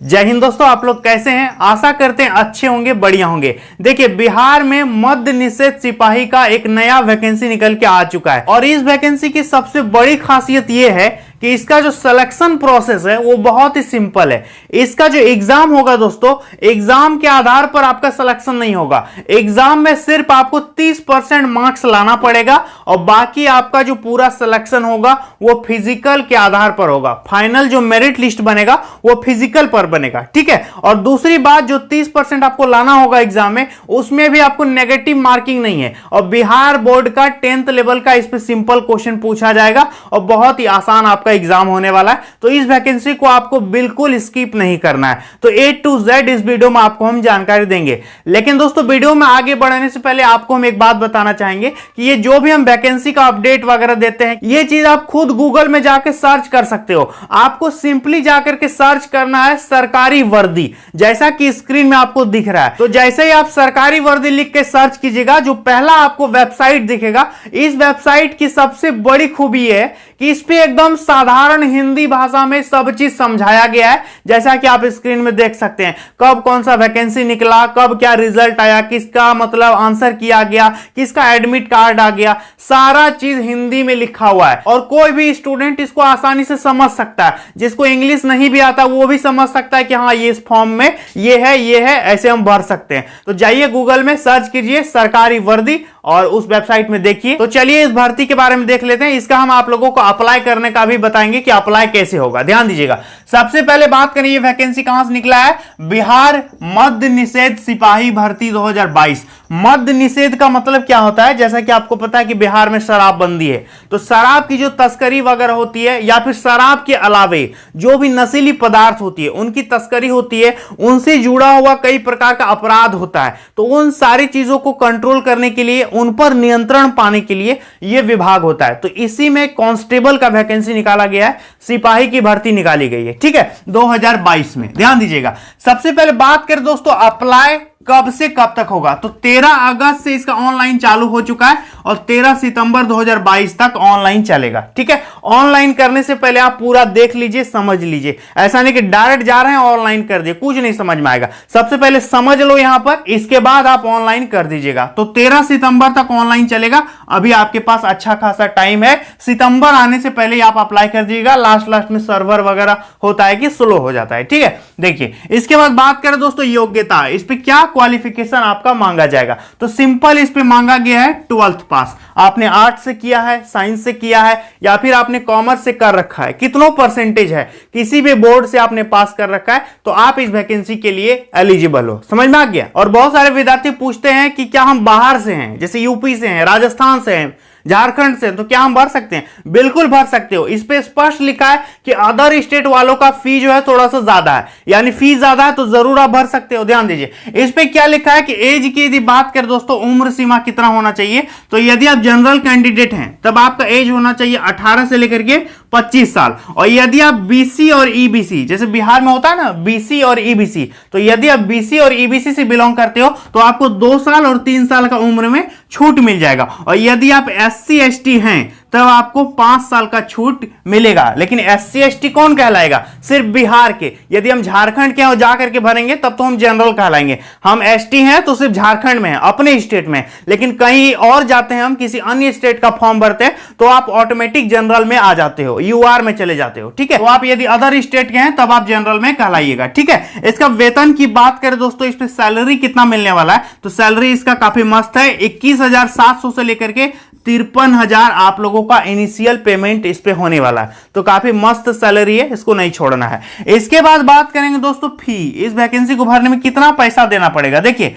जय हिंद दोस्तों, आप लोग कैसे हैं? आशा करते हैं अच्छे होंगे, बढ़िया होंगे। देखिए, बिहार में मद्य निषेध सिपाही का एक नया वैकेंसी निकल के आ चुका है और इस वैकेंसी की सबसे बड़ी खासियत यह है कि इसका जो सिलेक्शन प्रोसेस है वो बहुत ही सिंपल है। इसका जो एग्जाम होगा दोस्तों, एग्जाम के आधार पर आपका सिलेक्शन नहीं होगा। एग्जाम में सिर्फ आपको 30% मार्क्स लाना पड़ेगा और बाकी आपका जो पूरा सिलेक्शन होगा वो फिजिकल के आधार पर होगा। फाइनल जो मेरिट लिस्ट बनेगा वो फिजिकल पर बनेगा, ठीक है। और दूसरी बात, जो 30% आपको लाना होगा एग्जाम में, उसमें भी आपको नेगेटिव मार्किंग नहीं है और बिहार बोर्ड का 10th लेवल का इस पे सिंपल क्वेश्चन पूछा जाएगा और बहुत ही आसान आपका एग्जाम होने वाला है। तो इस वैकेंसी को आपको बिल्कुल स्किप नहीं करना है। तो A to Z इस वीडियो में आपको हम जानकारी देंगे। लेकिन दोस्तों, वीडियो में आगे बढ़ने से पहले आपको हम एक बात बताना चाहेंगे कि ये जो भी हम वैकेंसी का अपडेट वगैरह देते हैं, ये चीज आप खुद गूगल में जाकर सर्च कर सकते हो। आपको सिंपली जाकर के सर्च करना है सरकारी वर्दी, जैसा कि स्क्रीन में आपको दिख रहा है। तो जैसे ही आप सरकारी वर्दी लिख के सर्च कीजिएगा, जो पहला आपको वेबसाइट दिखेगा, इस वेबसाइट की सबसे बड़ी खूबी है कि इस पे एकदम साधारण हिंदी भाषा में सब चीज समझाया गया है। जैसा कि आप स्क्रीन में देख सकते हैं, कब कौन सा वैकेंसी निकला, कब क्या रिजल्ट आया, किसका मतलब आंसर किया गया, किसका एडमिट कार्ड आ गया, सारा चीज हिंदी में लिखा हुआ है और कोई भी स्टूडेंट इसको आसानी से समझ सकता है। जिसको इंग्लिश नहीं भी आता वो भी समझ सकता है कि हाँ, ये इस फॉर्म में ये है, ऐसे हम भर सकते हैं। तो जाइए गूगल में सर्च कीजिए सरकारी वर्दी और उस वेबसाइट में देखिए। तो चलिए इस भर्ती के बारे में देख लेते हैं। इसका हम आप लोगों को अप्लाई करने का भी बताएंगे कि अप्लाई कैसे होगा। ध्यान दीजिएगा। सबसे पहले बात करें ये वैकेंसी कहां से निकला है। बिहार मद्य निषेध सिपाही भर्ती 2022। मद्य निषेध का मतलब क्या होता है? जैसा कि आपको पता है कि बिहार में शराबबंदी है, तो शराब की जो तस्करी वगैरह होती है या फिर शराब के अलावे जो भी नशीली पदार्थ होती है उनकी तस्करी होती है, उनसे जुड़ा हुआ कई प्रकार का अपराध होता है। तो उन सारी चीजों को कंट्रोल करने के लिए, उन पर नियंत्रण पाने के लिए यह विभाग होता है। तो इसी में कांस्टेबल का वैकेंसी निकाला गया है, सिपाही की भर्ती निकाली गई है, ठीक है, 2022 में। ध्यान दीजिएगा। सबसे पहले बात करें दोस्तों अप्लाई कब से कब तक होगा, तो 13 अगस्त से इसका ऑनलाइन चालू हो चुका है और 13 सितंबर 2022 तक ऑनलाइन चलेगा, ठीक है। ऑनलाइन करने से पहले आप पूरा देख लीजिए, समझ लीजिए। ऐसा नहीं कि डायरेक्ट जा रहे हैं ऑनलाइन कर दिए, कुछ नहीं समझ में आएगा। सबसे पहले समझ लो यहां पर, इसके बाद आप ऑनलाइन कर दीजिएगा। तो 13 सितंबर तक ऑनलाइन चलेगा। अभी आपके पास अच्छा खासा टाइम है। सितंबर आने से पहले आप अप्लाई कर दीजिएगा। लास्ट में सर्वर वगैरह होता है कि स्लो हो जाता है, ठीक है। देखिए, इसके बाद बात करें दोस्तों योग्यता, इस पे क्या क्वालिफिकेशन आपका मांगा जाएगा। तो सिंपल इस पे मांगा गया है 12th पास। आपने आर्ट्स से किया है, साइंस से किया है या फिर आपने कॉमर्स से कर रखा है, कितना परसेंटेज है, किसी भी बोर्ड से आपने पास कर रखा है, तो आप इस वैकेंसी के लिए एलिजिबल हो। समझ में आ गया। और बहुत सारे विद्यार्थी पूछते हैं कि क्या हम बाहर से हैं, जैसे यूपी से हैं, राजस्थान से हैं, झारखंड से, तो क्या हम भर सकते हैं? बिल्कुल भर सकते हो। इस पे स्पष्ट लिखा है कि अदर स्टेट वालों का फी जो है थोड़ा सा ज्यादा है, यानी फी ज्यादा है, तो जरूर आप भर सकते हो। ध्यान दीजिए। इस पे क्या लिखा है कि एज की यदि बात करें दोस्तों, उम्र सीमा कितना होना चाहिए, तो यदि आप जनरल कैंडिडेट हैं तब आपका एज होना चाहिए 18 से लेकर के 25 साल। और यदि आप बीसी और ईबीसी, जैसे बिहार में होता है ना बीसी और ईबीसी, तो यदि आप बीसी और ईबीसी से बिलोंग करते हो तो आपको 2 साल और 3 साल का उम्र में छूट मिल जाएगा। और यदि आप SC ST हैं तब आपको 5 साल का छूट मिलेगा। लेकिन SC ST कौन कहलाएगा? सिर्फ बिहार के। यदि हम झारखंड के और जाकर के भरेंगे तब तो हम जनरल कहलाएंगे। हम ST हैं तो सिर्फ झारखंड में है, अपने स्टेट में। लेकिन कहीं और जाते हैं, हम किसी अन्य स्टेट का फॉर्म भरते हैं, तो आप ऑटोमेटिक जनरल में आ जाते हो, UR में चले जाते हो, ठीक है। तो आप यदि अदर स्टेट के हैं तब आप जनरल में कहलाइएगा, ठीक है। इसका वेतन की बात करें दोस्तों, इस पे सैलरी कितना मिलने वाला है, तो सैलरी इसका काफी मस्त है। 21,700 से लेकर के 53,000 आप लोगों का इनिशियल पेमेंट इस पे होने वाला है। तो काफी मस्त सैलरी है, इसको नहीं छोड़ना है। इसके बाद बात करेंगे दोस्तों फी, इस वैकेंसी को भरने में कितना पैसा देना पड़ेगा। देखिए,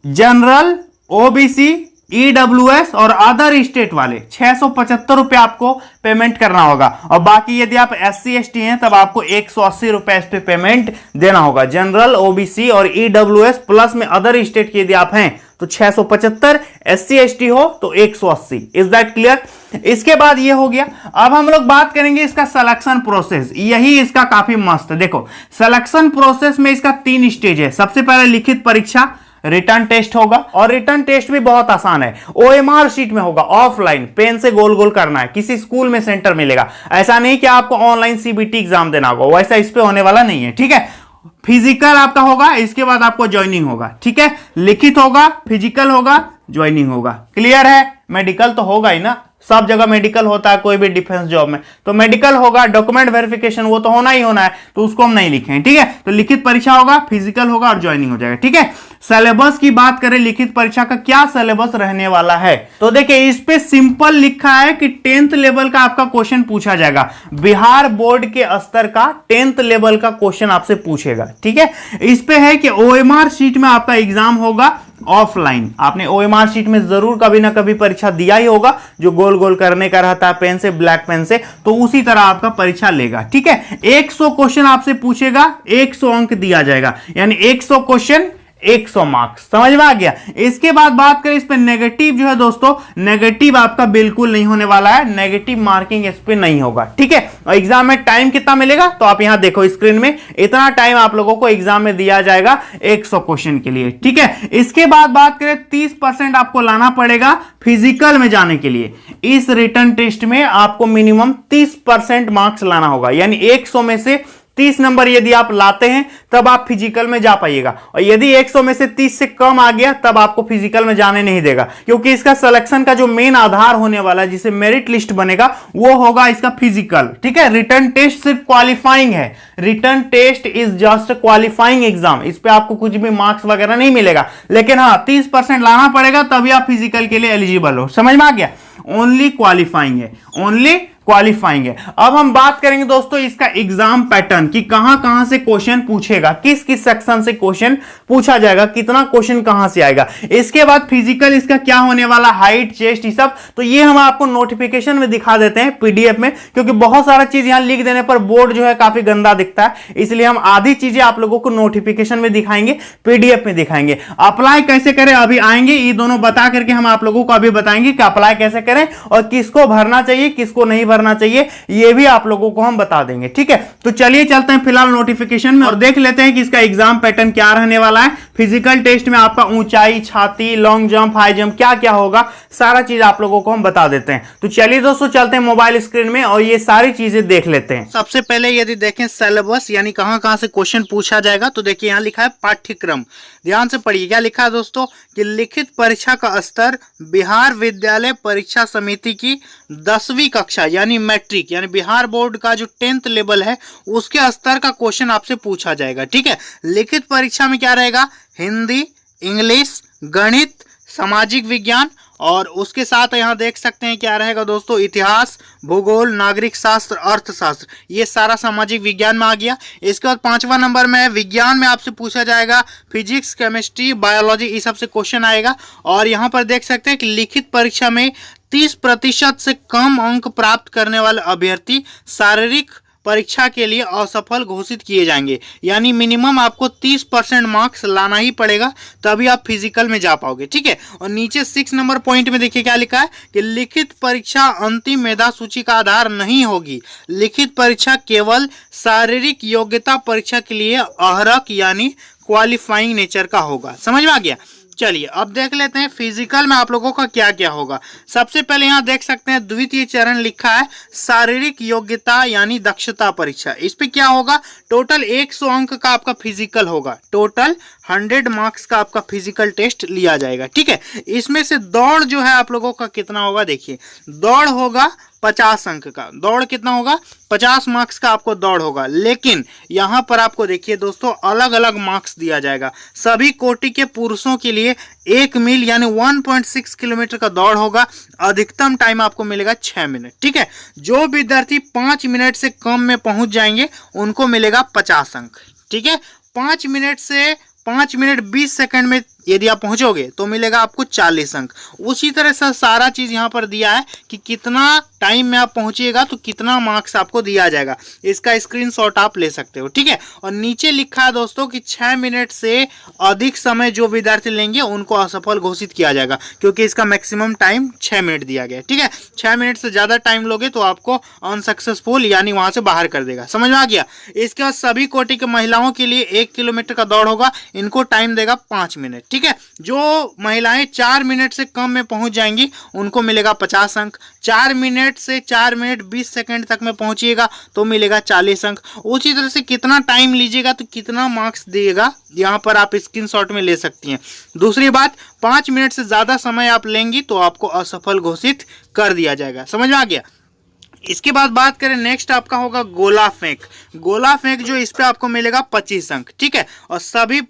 जनरल, OBC, EWS और अदर स्टेट वाले 675 रुपए आपको पेमेंट करना होगा। और बाकी यदि आप SC ST हैं तब आपको 180 रुपए इस पे पेमेंट देना होगा। जनरल, OBC और EWS प्लस में अदर स्टेट के यदि आप हैं तो 675, SC ST हो तो 180। Is that clear? इसके बाद ये हो गया। अब हम लोग बात करेंगे इसका सिलेक्शन प्रोसेस। यही इसका काफी मस्त है। देखो, सिलेक्शन प्रोसेस में इसका 3 स्टेज है। सबसे पहले लिखित परीक्षा, रिटर्न टेस्ट होगा और रिटर्न टेस्ट भी बहुत आसान है। OMR शीट में होगा, ऑफलाइन पेन से गोल गोल करना है, किसी स्कूल में सेंटर मिलेगा। ऐसा नहीं कि आपको ऑनलाइन CBT एग्जाम देना होगा, वैसा इस पे होने वाला नहीं है, ठीक है। फिजिकल आपका होगा, इसके बाद आपको ज्वाइनिंग होगा, ठीक है। लिखित होगा, फिजिकल होगा, ज्वाइनिंग होगा। क्लियर है? मेडिकल तो होगा ही ना, सब जगह मेडिकल होता है, कोई भी डिफेंस जॉब में तो मेडिकल होगा। डॉक्यूमेंट वेरिफिकेशन वो तो होना ही होना है, तो उसको हम नहीं लिखें, ठीक है। तो लिखित परीक्षा होगा, फिजिकल होगा और ज्वाइनिंग हो जाएगा, ठीक है। सिलेबस की बात करें, लिखित परीक्षा का क्या सिलेबस रहने वाला है, तो देखिए इस पे सिंपल लिखा है कि 10th लेवल का आपका क्वेश्चन पूछा जाएगा। बिहार बोर्ड के स्तर का 10th लेवल का क्वेश्चन आपसे पूछेगा, ठीक है। इस पे है कि ओएमआर शीट में आपका एग्जाम होगा ऑफलाइन। आपने ओएमआर शीट में जरूर कभी ना कभी परीक्षा दिया ही होगा, जो गोल गोल करने का रहता है पेन से, ब्लैक पेन से, तो उसी तरह आपका परीक्षा लेगा, ठीक है। 100 क्वेश्चन आपसे पूछेगा, 100 अंक दिया जाएगा, यानी 100 क्वेश्चन 100 मार्क्स। समझ में आ गया? इसके बाद बात करें इस पे नेगेटिव जो है दोस्तों, नेगेटिव आपका बिल्कुल नहीं होने वाला है, नेगेटिव मार्किंग इस पे नहीं होगा, ठीक है। और एग्जाम में टाइम कितना मिलेगा, तो आप यहां देखो स्क्रीन में, इतना टाइम आप लोगों को एग्जाम में दिया जाएगा 100 क्वेश्चन के लिए, ठीक है। इसके बाद बात करें 30% आपको लाना पड़ेगा फिजिकल में जाने के लिए। इस रिटन टेस्ट में आपको मिनिमम 30% मार्क्स लाना होगा, यानी 100 में से 30 नंबर यदि आप लाते हैं तब आप फिजिकल में जा पाइएगा, और यदि 100 में से 30 से कम आ गया तब आपको फिजिकल में जाने नहीं देगा, क्योंकि इसका सिलेक्शन का जो मेन आधार होने वाला है, जिसे मेरिट लिस्ट बनेगा, वो होगा इसका फिजिकल, ठीक है। रिटन टेस्ट सिर्फ क्वालिफाइंग है, written test is just qualifying exam, इस पे आपको कुछ भी मार्क्स वगैरह नहीं मिलेगा, लेकिन हाँ 30% लाना पड़ेगा तभी आप फिजिकल के लिए एलिजिबल हो। समझ में आ गया? ओनली क्वालिफाइंग है, ओनली क्वालिफाइंग है। अब हम बात करेंगे दोस्तों इसका एग्जाम पैटर्न कि कहां से क्वेश्चन पूछेगा, किस किस सेक्शन से क्वेश्चन पूछा जाएगा, कितना क्वेश्चन कहां से आएगा। इसके बाद फिजिकल इसका क्या होने वाला, हाइट, चेस्ट, ये सब, तो ये हम आपको नोटिफिकेशन में दिखा देते हैं पीडीएफ में, क्योंकि बहुत सारा चीज यहां लिख देने पर बोर्ड जो है काफी गंदा दिखता है, इसलिए हम आधी चीजें आप लोगों को नोटिफिकेशन में दिखाएंगे, पीडीएफ में दिखाएंगे। अप्लाई कैसे करें अभी आएंगे, ये दोनों बता करके हम आप लोगों को अभी बताएंगे कि अप्लाई कैसे करें और किसको भरना चाहिए, किसको नहीं भरना चाहिए, ये भी आप लोगों को हम बता देंगे, ठीक है। तो चलिए चलते हैं फिलहाल नोटिफिकेशन में और देख लेते हैं कि इसका एग्जाम पैटर्न क्या रहने वाला है। फिजिकल टेस्ट में आपका ऊंचाई, छाती, लॉन्ग जंप, हाई जंप क्या क्या होगा, सारा चीज आप लोगों को हम बता देते हैं। तो चलिए दोस्तों चलते हैं मोबाइल स्क्रीन में और ये सारी चीजें देख लेते हैं। सबसे पहले यदि देखें सिलेबस, यानी कहां से क्वेश्चन पूछा जाएगा, तो देखिए यहां लिखा है पाठ्यक्रम, ध्यान से पढ़िए क्या लिखा है दोस्तों, कि लिखित परीक्षा का स्तर बिहार विद्यालय परीक्षा समिति की 10वीं कक्षा यानी मैट्रिक, यानी बिहार बोर्ड का जो 10th लेवल है उसके स्तर का क्वेश्चन आपसे पूछा जाएगा, ठीक है। लिखित परीक्षा में क्या रहेगा, हिंदी, इंग्लिश, गणित, सामाजिक विज्ञान, और उसके साथ यहां देख सकते हैं क्या रहेगा दोस्तों, इतिहास, भूगोल, नागरिक शास्त्र, अर्थशास्त्र, ये सारा सामाजिक विज्ञान में आ गया। इसके बाद 5वां नंबर में विज्ञान में आपसे पूछा जाएगा फिजिक्स, केमिस्ट्री, बायोलॉजी, इस सब से क्वेश्चन आएगा। और यहां पर देख सकते हैं कि लिखित परीक्षा में 30% से कम अंक प्राप्त करने वाले अभ्यर्थी शारीरिक परीक्षा के लिए असफल घोषित किए जाएंगे, यानी मिनिमम आपको 30% मार्क्स लाना ही पड़ेगा तभी आप फिजिकल में जा पाओगे, ठीक है। और नीचे 6 नंबर पॉइंट में देखिए क्या लिखा है कि लिखित परीक्षा अंतिम मेधा सूची का आधार नहीं होगी, लिखित परीक्षा केवल शारीरिक योग्यता परीक्षा के लिए अहरक यानी क्वालिफाइंग नेचर का होगा। समझ में आ गया? चलिए अब देख लेते हैं फिजिकल में आप लोगों का क्या क्या होगा। सबसे पहले यहां देख सकते हैं द्वितीय चरण लिखा है शारीरिक योग्यता यानी दक्षता परीक्षा। इस पे क्या होगा, टोटल 100 अंक का आपका फिजिकल होगा, टोटल 100 मार्क्स का आपका फिजिकल टेस्ट लिया जाएगा, ठीक है। इसमें से दौड़ जो है आप लोगों का कितना होगा, देखिए दौड़ होगा 50 अंक का, दौड़ कितना होगा, 50 मार्क्स का आपको दौड़ होगा। लेकिन यहां पर आपको देखिए दोस्तों अलग अलग मार्क्स दिया जाएगा। सभी कोटि के पुरुषों के लिए 1 मील यानी 1.6 किलोमीटर का दौड़ होगा, अधिकतम टाइम आपको मिलेगा 6 मिनट, ठीक है। जो विद्यार्थी 5 मिनट से कम में पहुंच जाएंगे उनको मिलेगा 50 अंक, ठीक है। 5 मिनट 20 सेकंड में यदि आप पहुंचोगे तो मिलेगा आपको 40 अंक। उसी तरह से सारा चीज यहां पर दिया है कि कितना टाइम में आप पहुंचिएगा तो कितना मार्क्स आपको दिया जाएगा, इसका स्क्रीनशॉट आप ले सकते हो, ठीक है। और नीचे लिखा है दोस्तों कि 6 मिनट से अधिक समय जो विद्यार्थी लेंगे उनको असफल घोषित किया जाएगा, क्योंकि इसका मैक्सिमम टाइम 6 मिनट दिया गया है, ठीक है। 6 मिनट से ज्यादा टाइम लोगे तो आपको अनसक्सेसफुल यानी वहां से बाहर कर देगा। समझ में आ गया? इसके बाद सभी कोटि के महिलाओं के लिए 1 किलोमीटर का दौड़ होगा, इनको टाइम देगा 5 मिनट, ठीक है। जो महिलाएं 4 मिनट से कम में पहुंच जाएंगी उनको मिलेगा 50 अंक। 4 मिनट से 4 मिनट 20 सेकंड तक में पहुंचिएगा तो मिलेगा 40 अंक। उसी तरह से कितना टाइम लीजिएगा तो कितना मार्क्स दिएगा, यहाँ पर आप स्क्रीनशॉट में ले सकती हैं। दूसरी बात, 5 मिनट से ज़्यादा समय आप लेंगी तो आपको असफल घोषित कर दिया जाएगा। समझ में आ गया। इसके बाद बात करें, नेक्स्ट आपका होगा गोला फेंक। गोला फेंक जो इस पे आपको मिलेगा 25 अंक, ठीक है। और सभी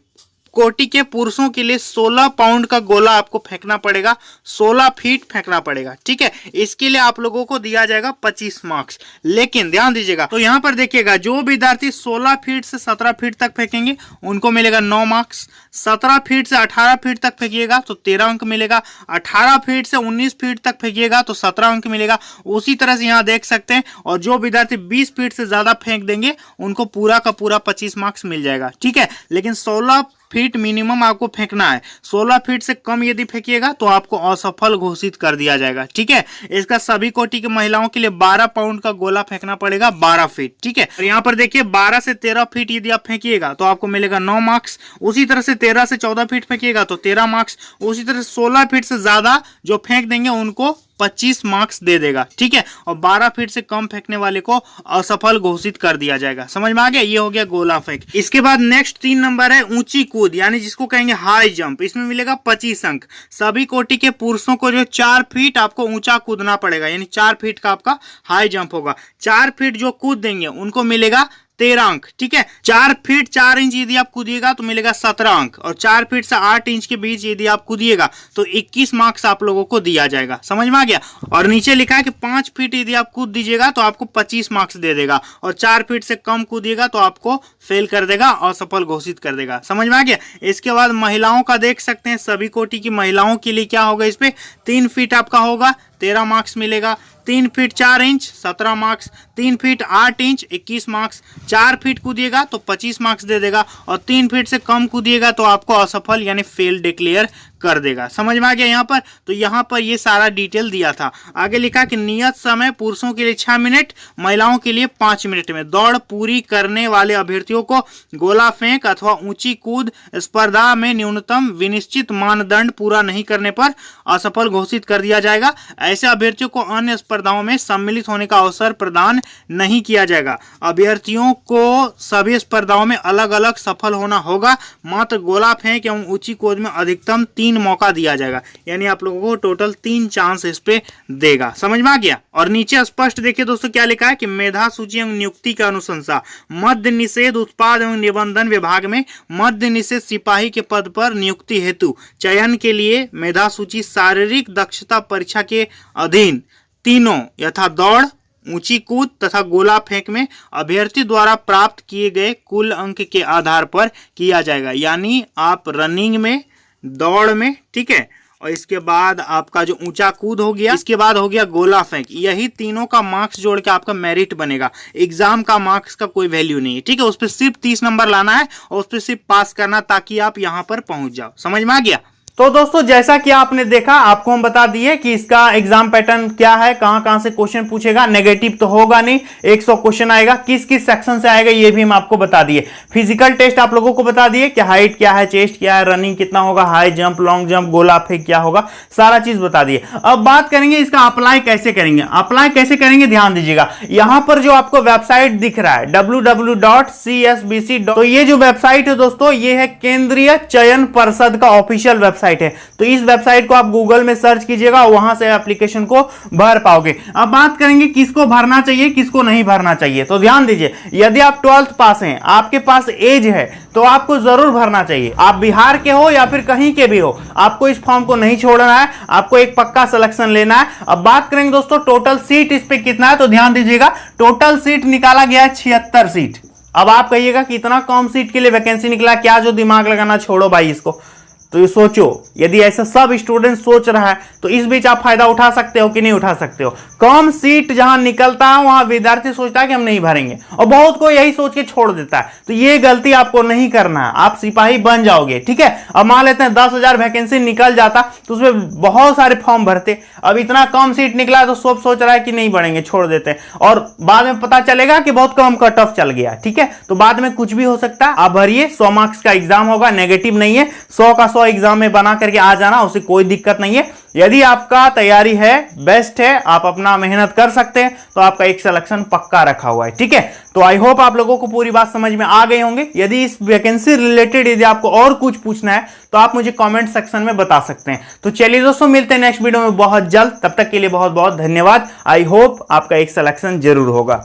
कोटि के पुरुषों के लिए 16 पाउंड का गोला आपको फेंकना पड़ेगा, 16 फीट फेंकना पड़ेगा, ठीक है। इसके लिए आप लोगों को दिया जाएगा 25 मार्क्स। लेकिन ध्यान दीजिएगा, तो यहाँ पर देखिएगा, जो विद्यार्थी 16 फीट से 17 फीट तक फेंकेंगे उनको मिलेगा 9 मार्क्स। 17 फीट से 18 फीट तक फेंकिएगा तो 13 अंक मिलेगा। 18 फीट से 19 फीट तक फेंकिएगा तो 17 अंक मिलेगा। उसी तरह से यहाँ देख सकते हैं। और जो विद्यार्थी 20 फीट से ज्यादा फेंक देंगे उनको पूरा का पूरा 25 मार्क्स मिल जाएगा, ठीक है। लेकिन 16 फीट मिनिमम आपको फेंकना है। 16 फीट से कम यदि फेंकिएगा तो आपको असफल घोषित कर दिया जाएगा, ठीक है। इसका सभी कोटि की महिलाओं के लिए 12 पाउंड का गोला फेंकना पड़ेगा, 12 फीट, ठीक है। और यहाँ पर देखिए 12 से 13 फीट यदि आप फेंकिएगा तो आपको मिलेगा 9 मार्क्स। उसी तरह से 13 से 14 फीट फेंकिएगा तो 13 मार्क्स। उसी तरह से 16 फीट से ज्यादा जो फेंक देंगे उनको 25 मार्क्स दे देगा, ठीक है। और 12 फीट से कम फेंकने वाले को असफल घोषित कर दिया जाएगा। समझ में आ गया। ये हो गया गोला फेंक। इसके बाद नेक्स्ट 3 नंबर है ऊंची कूद, यानी जिसको कहेंगे हाई जंप। इसमें मिलेगा 25 अंक। सभी कोटि के पुरुषों को जो 4 फीट आपको ऊंचा कूदना पड़ेगा, यानी 4 फीट का आपका हाई जंप होगा। 4 फीट जो कूद देंगे उनको मिलेगा 13 अंक, ठीक है। 4 फीट 4 इंच यदि आप कूदिएगा तो मिलेगा 17 अंक। और 4 फीट से 8 इंच के बीच यदि आप कूदिएगा तो 21 मार्क्स आप लोगों को दिया जाएगा। समझ में आ गया। और नीचे लिखा है कि 5 फीट यदि आप कूद दीजिएगा तो आपको 25 मार्क्स दे देगा। और 4 फीट से कम कूदिएगा तो आपको फेल कर देगा, असफल घोषित कर देगा। समझ में आ गया। इसके बाद महिलाओं का देख सकते हैं, सभी कोटि की महिलाओं के लिए क्या होगा, इस पे 3 फीट आपका होगा, 13 मार्क्स मिलेगा। 3 feet 4 inch 17 marks. 3 feet 8 inch 21 marks. 4 feet कूदिएगा तो 25 मार्क्स दे देगा। और 3 फीट से कम कूदिएगा तो आपको असफल यानी फेल डिक्लेयर कर देगा। समझ में आ गया यहाँ पर। तो यहाँ पर ये सारा डिटेल दिया था। आगे लिखा कि नियत समय पुरुषों के लिए 6 मिनट, महिलाओं के लिए 5 मिनट में दौड़ पूरी करने वाले अभ्यर्थियों को गोला फेंक अथवा ऊंची कूद स्पर्धा में न्यूनतम विनिश्चित मानदंड पूरा नहीं करने पर असफल घोषित कर दिया जाएगा। ऐसे अभ्यर्थियों को अन्य स्पर्धाओं में सम्मिलित होने का अवसर प्रदान नहीं किया जाएगा। अभ्यर्थियों को सभी स्पर्धाओं में अलग अलग सफल होना होगा। मात्र गोला फेंक एवं ऊंची कूद में अधिकतम 3 मौका दिया जाएगा, यानी आप लोगों को टोटल 3 चांस इस पे देगा। समझ में आ गया। और नीचे स्पष्ट देखिए दोस्तों क्या लिखा है कि मेधा सूची एवं नियुक्ति की अनुशंसा मद्य निषेध उत्पाद एवं निबंधन विभाग में मद्य निषेध सिपाही के पद पर नियुक्ति हेतु चयन के लिए मेधा सूची शारीरिक दक्षता परीक्षा के अधीन तीनों यथा दौड़, ऊंची कूद तथा गोला फेंक में अभ्यर्थी द्वारा प्राप्त किए गए कुल अंक के आधार पर किया जाएगा। यानी आप रनिंग में, दौड़ में, ठीक है, और इसके बाद आपका जो ऊंचा कूद हो गया, इसके बाद हो गया गोला फेंक, यही तीनों का मार्क्स जोड़ के आपका मेरिट बनेगा। एग्जाम का मार्क्स का कोई वैल्यू नहीं है, ठीक है। उस पर सिर्फ 30 नंबर लाना है और उस पर सिर्फ पास करना ताकि आप यहां पर पहुंच जाओ। समझ में आ गया। तो दोस्तों जैसा कि आपने देखा, आपको हम बता दिए कि इसका एग्जाम पैटर्न क्या है, कहां से क्वेश्चन पूछेगा। नेगेटिव तो होगा नहीं, 100 क्वेश्चन आएगा। किस किस सेक्शन से आएगा ये भी हम आपको बता दिए। फिजिकल टेस्ट आप लोगों को बता दिए कि हाइट क्या है, चेस्ट क्या है, रनिंग कितना होगा, हाई जंप, लॉन्ग जंप, गोला फेंक क्या होगा, सारा चीज बता दिए। अब बात करेंगे इसका अप्लाई कैसे करेंगे। अप्लाई कैसे करेंगे ध्यान दीजिएगा। यहां पर जो आपको वेबसाइट दिख रहा है www.csbc, तो ये जो वेबसाइट है दोस्तों, ये है केंद्रीय चयन परिषद का ऑफिशियल वेबसाइट है। तो इस वेबसाइट को आप गूगल में सर्च कीजिएगा, वहां से एप्लीकेशन को भर पाओगे। अब बात करेंगे किसको भरना चाहिए, किसको नहीं भरना चाहिए। तो ध्यान दीजिए, यदि आप 12th पास हैं, आपके पास एज है, तो आपको जरूर भरना चाहिए। आप बिहार के हो या फिर कहीं के भी हो, आपको इस फॉर्म को नहीं छोड़ना है। आपको एक पक्का सिलेक्शन लेना है। अब बात करेंगे दोस्तों टोटल सीट इस पे कितना है, तो ध्यान दीजिएगा टोटल सीट निकाला गया है 76 सीट। अब आप कहिएगा कि इतना कम सीट के लिए वैकेंसी निकला, क्या जो दिमाग लगाना छोड़ो भाई इसको। तो ये सोचो, यदि ऐसा सब स्टूडेंट सोच रहा है तो इस बीच आप फायदा उठा सकते हो कि नहीं उठा सकते हो। कम सीट जहां निकलता है वहां विद्यार्थी सोचता है कि हम नहीं भरेंगे, और बहुत को यही सोच के छोड़ देता है। तो ये गलती आपको नहीं करना है, आप सिपाही बन जाओगे, ठीक है। अब मान लेते हैं 10,000 वैकेंसी निकल जाता तो उसमें बहुत सारे फॉर्म भरते, अब इतना कम सीट निकला तो सब सोच रहा है कि नहीं बढ़ेंगे, छोड़ देते हैं, और बाद में पता चलेगा कि बहुत कम कट ऑफ चल गया, ठीक है। तो बाद में कुछ भी हो सकता है। आप भरिए, 100 मार्क्स का एग्जाम होगा, नेगेटिव नहीं है, 100 का 100 एग्जाम में बना करके आ जाना, उससे कोई दिक्कत नहीं है। यदि आपका तैयारी है, बेस्ट है, आप अपना मेहनत कर सकते हैं, तो आपका एक सिलेक्शन पक्का रखा हुआ है, ठीक है। तो आई होप आप लोगों को पूरी बात समझ में आ गई होंगे। यदि इस वैकेंसी रिलेटेड यदि आपको और कुछ पूछना है तो आप मुझे कमेंट सेक्शन में बता सकते हैं। तो चलिए दोस्तों, मिलते हैं नेक्स्ट वीडियो में बहुत जल्द, तब तक के लिए बहुत बहुत धन्यवाद। आई होप आपका एक सिलेक्शन जरूर होगा।